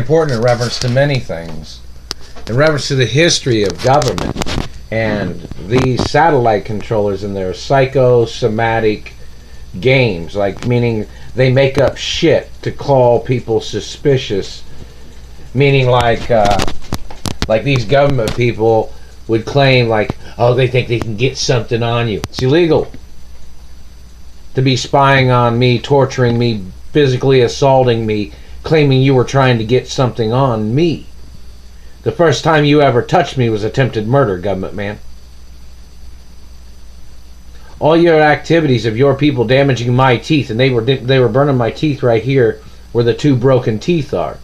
important in reference to many things. In reference to the history of government and these satellite controllers and their psychosomatic games, like meaning they make up shit to call people suspicious, meaning like these government people would claim like, oh, they think they can get something on you. It's illegal to be spying on me, torturing me, physically assaulting me, claiming you were trying to get something on me. The first time you ever touched me was attempted murder, government man. All your activities of your people damaging my teeth, and they were burning my teeth right here where the two broken teeth are.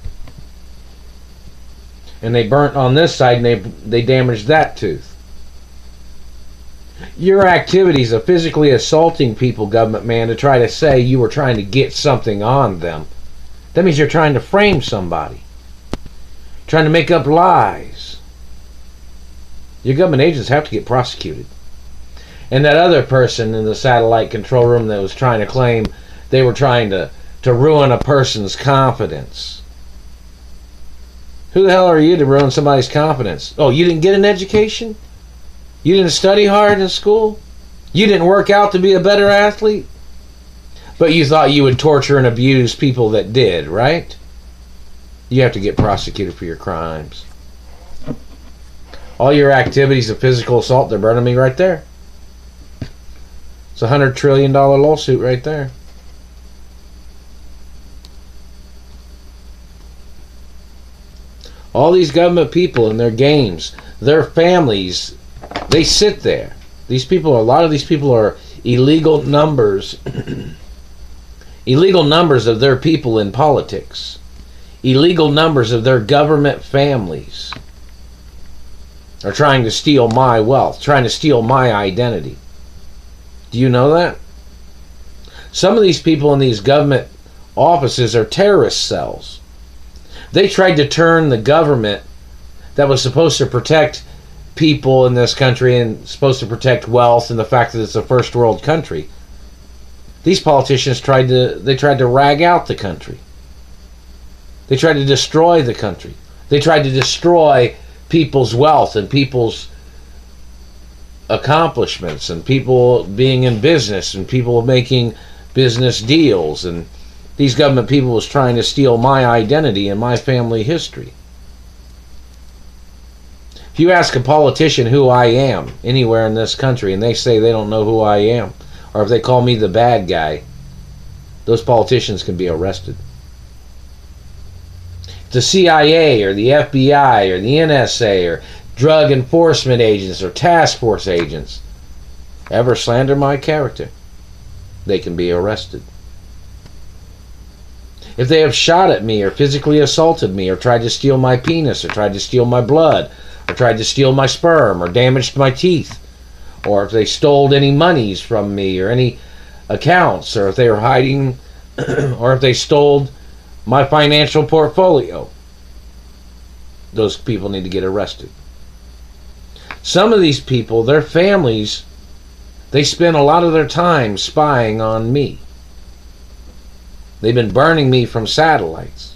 And they burnt on this side and they damaged that tooth. Your activities of physically assaulting people, government man, to try to say you were trying to get something on them. That means you're trying to frame somebody. Trying to make up lies. Your government agents have to get prosecuted. And that other person in the satellite control room that was trying to claim they were trying to ruin a person's confidence. Who the hell are you to ruin somebody's confidence? Oh, you didn't get an education? You didn't study hard in school? You didn't work out to be a better athlete? But you thought you would torture and abuse people that did, right? You have to get prosecuted for your crimes. All your activities of physical assault, they're burning me right there. It's $100 trillion lawsuit right there. All these government people and their games, their families, they sit there. A lot of these people are illegal numbers. Illegal numbers of their people in politics. Illegal numbers of their government families are trying to steal my wealth, trying to steal my identity. Do you know that? Some of these people in these government offices are terrorist cells. They tried to turn the government that was supposed to protect people in this country and supposed to protect wealth and the fact that it's a first world country. These politicians tried to rag out the country. They tried to destroy the country. They tried to destroy people's wealth and people's accomplishments and people being in business and people making business deals. And these government people was trying to steal my identity and my family history. If you ask a politician who I am anywhere in this country and they say they don't know who I am, or if they call me the bad guy, those politicians can be arrested. If the CIA or the FBI or the NSA or drug enforcement agents or task force agents ever slander my character, they can be arrested. If they have shot at me or physically assaulted me or tried to steal my penis or tried to steal my blood or tried to steal my sperm or damaged my teeth, or if they stole any monies from me or any accounts, or if they were hiding or if they stole my financial portfolio, those people need to get arrested. Some of these people, their families, they spend a lot of their time spying on me. They've been burning me from satellites.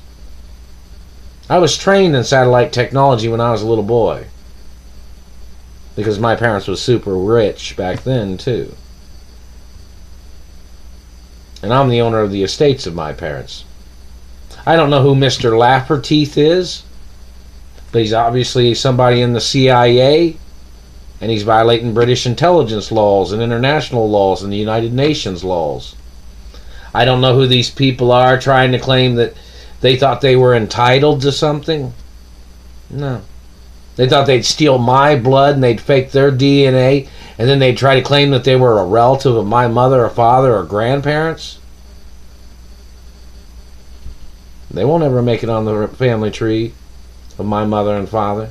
I was trained in satellite technology when I was a little boy, because my parents was super rich back then too. And I'm the owner of the estates of my parents. I don't know who Mr. Lafferteeth is, but he's obviously somebody in the CIA, and he's violating British intelligence laws and international laws and the United Nations laws. I don't know who these people are trying to claim that they thought they were entitled to something. No. They thought they'd steal my blood and they'd fake their DNA, and then they'd try to claim that they were a relative of my mother or father or grandparents. They won't ever make it on the family tree of my mother and father.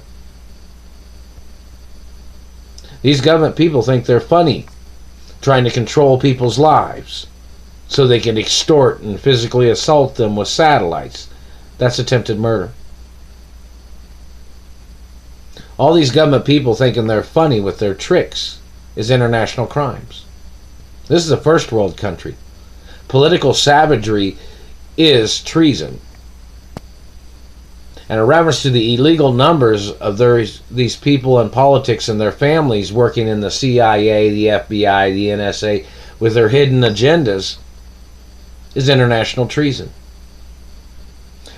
These government people think they're funny, trying to control people's lives so they can extort and physically assault them with satellites. That's attempted murder. All these government people thinking they're funny with their tricks is international crimes. This is a first world country. Political savagery is treason. And in reference to the illegal numbers of these people in politics and their families working in the CIA, the FBI, the NSA with their hidden agendas is international treason.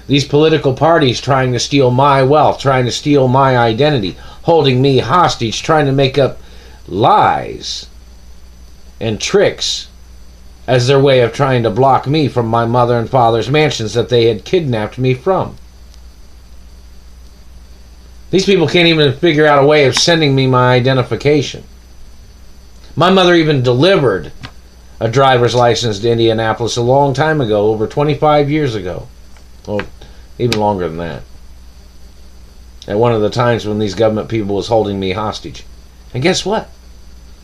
These political parties trying to steal my wealth, trying to steal my identity, holding me hostage, trying to make up lies and tricks as their way of trying to block me from my mother and father's mansions that they had kidnapped me from. These people can't even figure out a way of sending me my identification. My mother even delivered a driver's license to Indianapolis a long time ago, over 25 years ago. Well, even longer than that. At one of the times when these government people was holding me hostage. And guess what?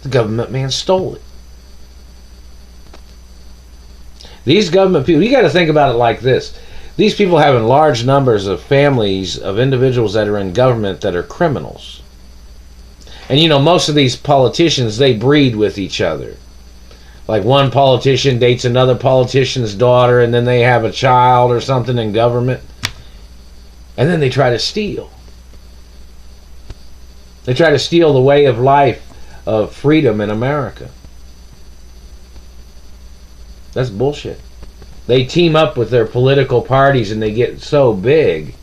The government man stole it. These government people, you got to think about it like this. These people have in large numbers of families of individuals that are in government that are criminals. And you know, most of these politicians, they breed with each other. Like one politician dates another politician's daughter, and then they have a child or something in government. And then they try to steal. They try to steal the way of life of freedom in America. That's bullshit. They team up with their political parties and they get so big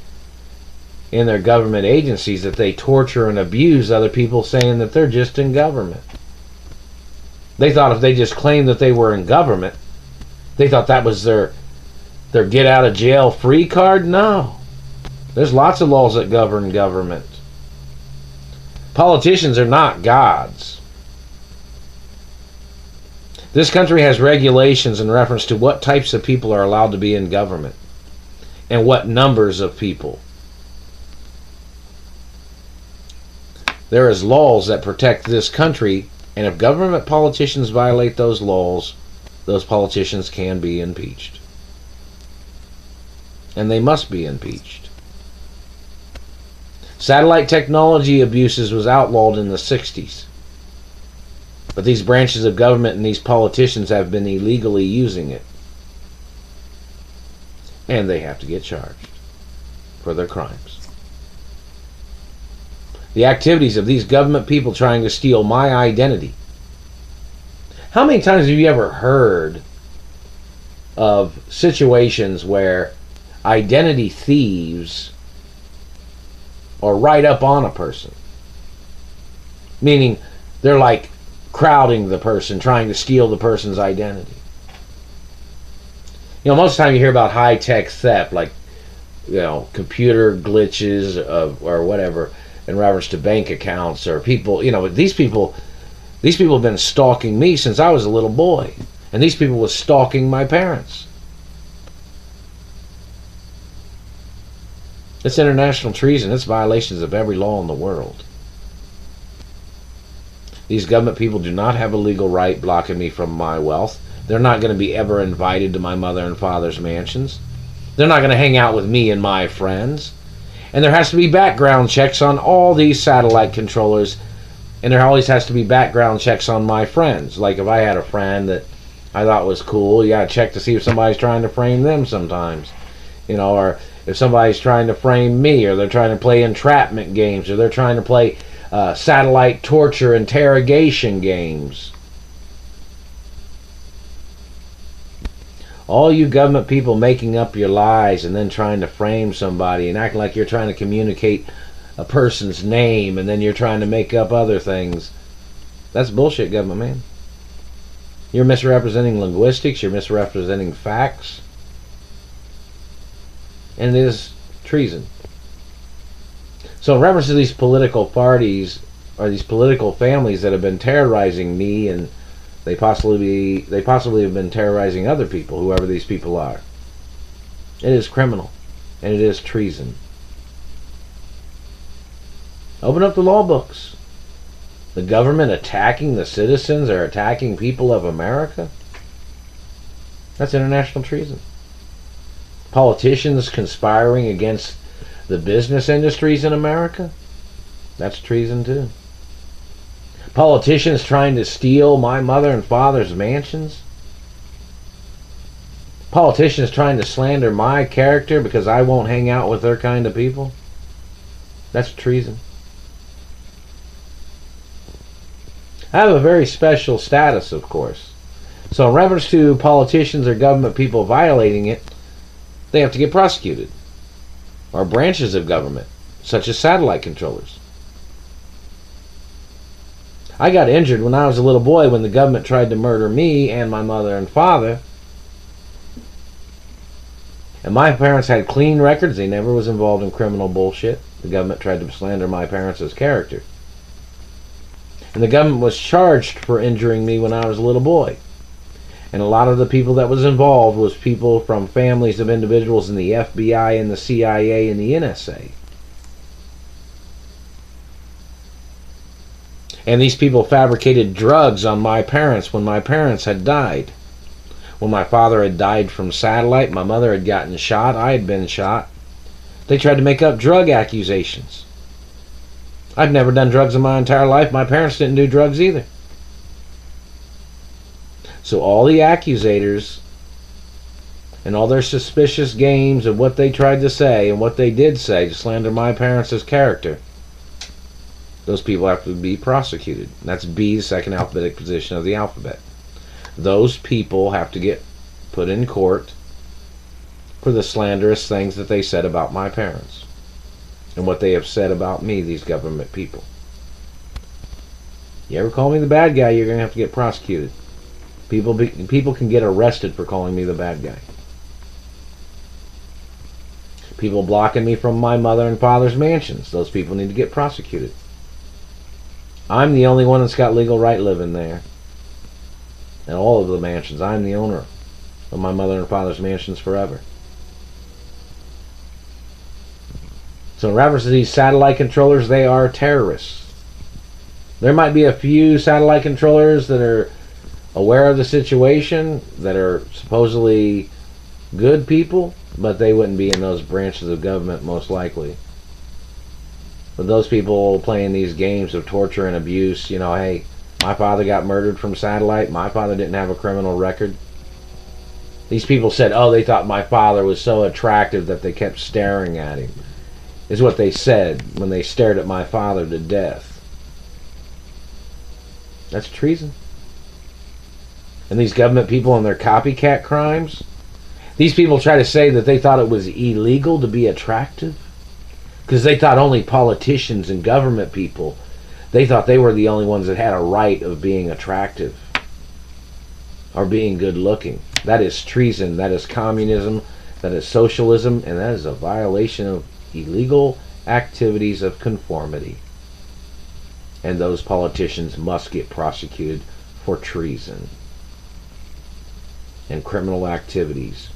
in their government agencies that they torture and abuse other people saying that they're just in government. They thought if they just claimed that they were in government, they thought that was their get out of jail free card. No. There's lots of laws that govern government. Politicians are not gods. This country has regulations in reference to what types of people are allowed to be in government and what numbers of people. There is laws that protect this country, and if government politicians violate those laws, those politicians can be impeached. And they must be impeached. Satellite technology abuses was outlawed in the 60s. But these branches of government and these politicians have been illegally using it. And they have to get charged for their crimes. The activities of these government people trying to steal my identity. How many times have you ever heard of situations where identity thieves are right up on a person? Meaning they're like crowding the person, trying to steal the person's identity. You know, most of the time you hear about high-tech theft, like, you know, computer glitches or whatever in reference to bank accounts or people. You know, these people have been stalking me since I was a little boy, and these people were stalking my parents. It's international treason. It's violations of every law in the world. These government people do not have a legal right blocking me from my wealth. They're not going to be ever invited to my mother and father's mansions. They're not going to hang out with me and my friends. And there has to be background checks on all these satellite controllers. And there always has to be background checks on my friends. Like if I had a friend that I thought was cool, you got to check to see if somebody's trying to frame them sometimes. You know, or if somebody's trying to frame me, or they're trying to play entrapment games, or they're trying to play satellite torture interrogation games. All you government people making up your lies and then trying to frame somebody and acting like you're trying to communicate a person's name and then you're trying to make up other things. That's bullshit, government man. You're misrepresenting linguistics, you're misrepresenting facts, and it is treason. So in reference to these political parties or these political families that have been terrorizing me, and they possibly have been terrorizing other people, whoever these people are, it is criminal and it is treason. Open up the law books. The government attacking the citizens or attacking people of America? That's international treason. Politicians conspiring against the business industries in America? That's treason too. Politicians trying to steal my mother and father's mansions? Politicians trying to slander my character because I won't hang out with their kind of people? That's treason. I have a very special status, of course. So in reference to politicians or government people violating it, they have to get prosecuted. Or branches of government, such as satellite controllers. I got injured when I was a little boy when the government tried to murder me and my mother and father. And my parents had clean records. They never was involved in criminal bullshit. The government tried to slander my parents' character. And the government was charged for injuring me when I was a little boy. And a lot of the people that was involved was people from families of individuals in the FBI and the CIA and the NSA. And these people fabricated drugs on my parents when my parents had died. When my father had died from satellite, my mother had gotten shot, I had been shot. They tried to make up drug accusations. I've never done drugs in my entire life. My parents didn't do drugs either. So all the accusators and all their suspicious games of what they tried to say and what they did say to slander my parents' character, those people have to be prosecuted. That's B, the second alphabetic position of the alphabet. Those people have to get put in court for the slanderous things that they said about my parents and what they have said about me, these government people. You ever call me the bad guy, you're going to have to get prosecuted. People can get arrested for calling me the bad guy. People blocking me from my mother and father's mansions, those people need to get prosecuted. I'm the only one that's got legal right living there. And all of the mansions, I'm the owner of my mother and father's mansions forever. So in reference to these satellite controllers, they are terrorists. There might be a few satellite controllers that are aware of the situation, that are supposedly good people, but they wouldn't be in those branches of government most likely. But those people playing these games of torture and abuse, you know, hey, my father got murdered from satellite, my father didn't have a criminal record. These people said, oh, they thought my father was so attractive that they kept staring at him, is what they said when they stared at my father to death. That's treason. And these government people and their copycat crimes, these people try to say that they thought it was illegal to be attractive because they thought only politicians and government people, they thought they were the only ones that had a right of being attractive or being good looking. That is treason. That is communism. That is socialism. And that is a violation of illegal activities of conformity. And those politicians must get prosecuted for treason and criminal activities.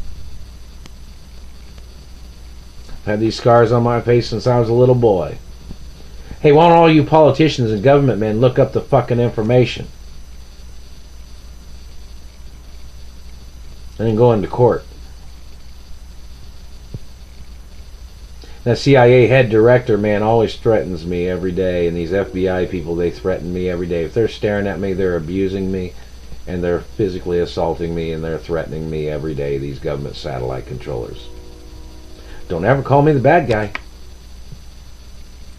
I've had these scars on my face since I was a little boy. Hey, why don't all you politicians and government men look up the fucking information and then go into court? That CIA head director, man, always threatens me every day, and these FBI people, they threaten me every day. If they're staring at me, they're abusing me, and they're physically assaulting me, and they're threatening me every day, these government satellite controllers. Don't ever call me the bad guy.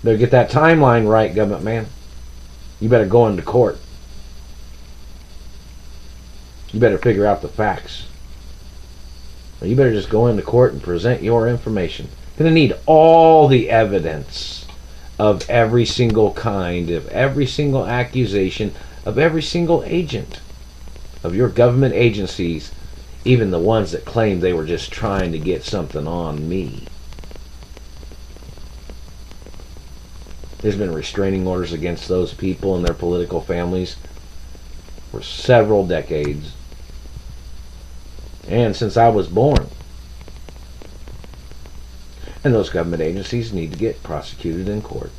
Better get that timeline right, government man. You better go into court. You better figure out the facts. Or you better just go into court and present your information. You're going to need all the evidence of every single kind, of every single accusation, of every single agent of your government agencies, even the ones that claim they were just trying to get something on me. There's been restraining orders against those people and their political families for several decades. And since I was born. And those government agencies need to get prosecuted in court.